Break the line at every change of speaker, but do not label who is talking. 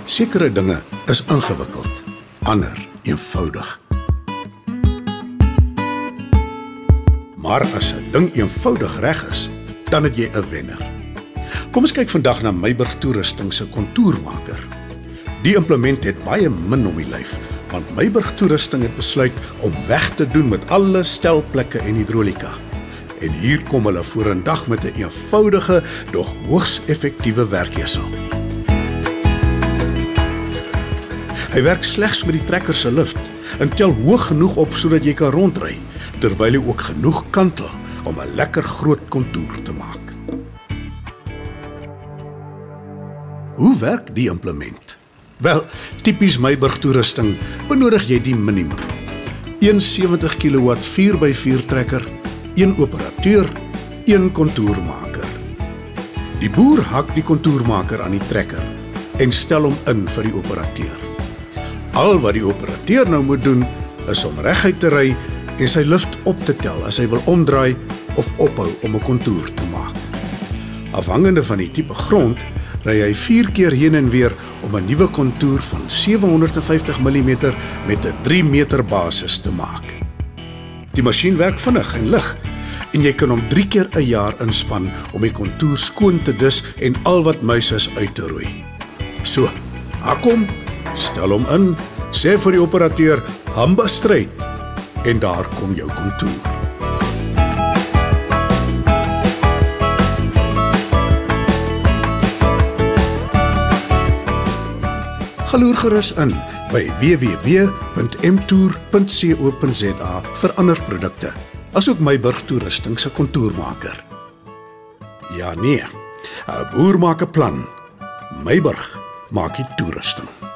Sekere dinge is ingewikkeld, ander eenvoudig. Maar as 'n ding eenvoudig reg is, dan het jy 'n wenner. Kom ons kyk vandag na Meiburg Toerusting se kontourmaker. Die implement het baie min om die lyf, want Meiburg Toerusting het besluit om weg te doen met alle stelplekke en hidrolika. En hier kom hulle vorendag met 'n eenvoudige, dog hoogs effektiewe werkjesel. Hy werk slegs met die trekker se lift en tel hoog genoeg op sodat jy kan rondry, terwyl hy ook genoeg kantel om 'n lekker groot kontour te maak. Hoe werk die implement? Wel, tipies Meiburg Toerusting benodig jy die minimum. 'n 70 kW 4x4 trekker, 1 operateur, 1 kontourmaker. Die boer hak die kontourmaker aan die trekker en stel hom in vir die operateur. Al wat die operateur nou moet doen, is om reguit te ry en sy lift op te tel as hy wil omdraai of ophou om 'n kontour te maak. Afhangende van die tipe grond, ry hy 4 keer heen en weer om 'n nuwe kontour van 750 mm met 'n 3 meter basis te maak. Die masjien werk vinnig en lig en jy kan hom 3 keer 'n jaar inspann om die kontour skoon te dis en al wat muis is uit te roei. So, hak hom, stel hom in, sê vir die operateur, hamba straight, en daar kom jou kontour. Galoer gerus in by www.mtour.co.za vir ander produkte, asook Meiburg Toerusting se kontourmaker. Ja nee, 'n boer maak 'n plan. Meiburg maak die toerusting.